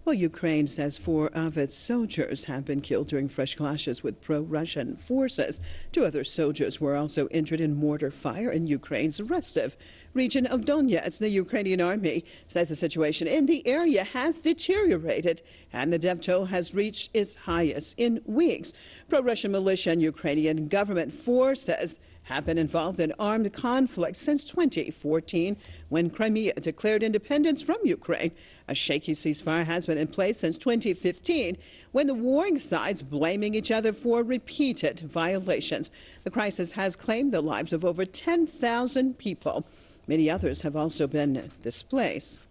Well, Ukraine says 4 of its soldiers have been killed during fresh clashes with pro-Russian forces. 2 other soldiers were also injured in mortar fire in Ukraine's restive region of Donetsk. The Ukrainian army says the situation in the area has deteriorated and the death toll has reached its highest in weeks. Pro-Russian militia and Ukrainian government forces have been involved in armed conflict since 2014, when Crimea declared independence from Ukraine. A shaky ceasefire has been in place since 2015, when the warring sides blaming each other for repeated violations. The crisis has claimed the lives of over 10,000 people. Many others have also been displaced.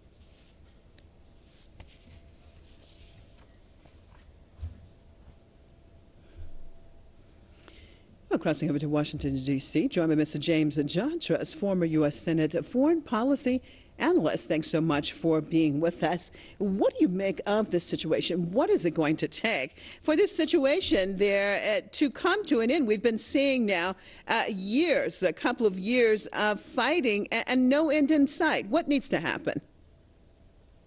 Well, crossing over to Washington, D.C., joined by Mr. James Jatras, former U.S. Senate foreign policy analyst. Thanks so much for being with us. What do you make of this situation? What is it going to take for this situation there to come to an end? We've been seeing now a couple of years of fighting and no end in sight. What needs to happen?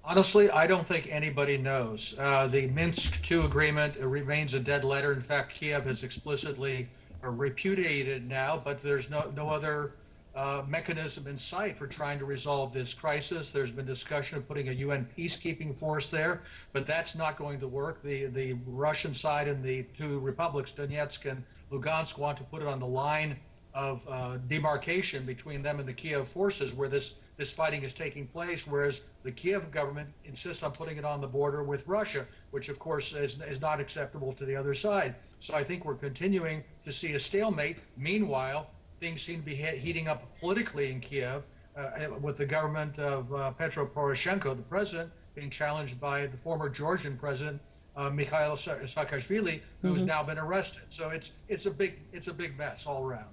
Honestly, I don't think anybody knows. The Minsk II agreement remains a dead letter. In fact, Kiev has explicitly repudiated now, but there's no other mechanism in sight for trying to resolve this crisis. There's been discussion of putting a UN peacekeeping force there, but that's not going to work. The Russian side and the 2 republics, Donetsk and Lugansk, want to put it on the line of demarcation between them and the Kiev forces, where this fighting is taking place, whereas the Kiev government insists on putting it on the border with Russia, which of course is not acceptable to the other side. So I think we're continuing to see a stalemate. Meanwhile, things seem to be heating up politically in Kiev, with the government of Petro Poroshenko, the president, being challenged by the former Georgian president, Mikhail Saakashvili, who has now been arrested. So it's a big mess all around.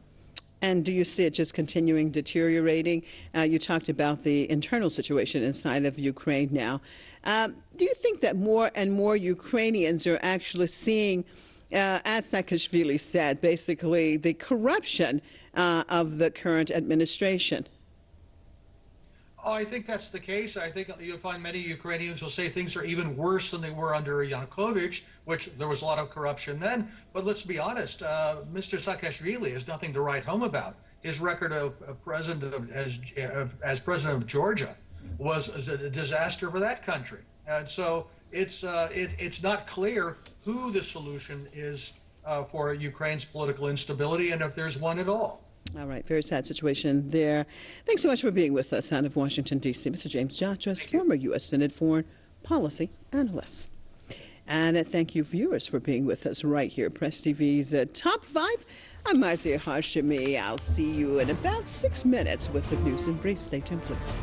And do you see it just continuing deteriorating? You talked about the internal situation inside of Ukraine now. Do you think that more and more Ukrainians are actually seeing, as Saakashvili said, basically the corruption of the current administration? Oh, I think that's the case. I think you'll find many Ukrainians will say things are even worse than they were under Yanukovych, which there was a lot of corruption then. But let's be honest, Mr. Saakashvili has nothing to write home about. His record as president of Georgia was a disaster for that country. And so it's not clear who the solution is for Ukraine's political instability, and if there's one at all. All right, very sad situation there. Thanks so much for being with us out of Washington, D.C. Mr. James Jatras, former U.S. Senate foreign policy analyst. And thank you, viewers, for being with us right here. Press TV's Top 5. I'm Marcia Hashimi. I'll see you in about 6 minutes with the news in brief. Stay tuned, please.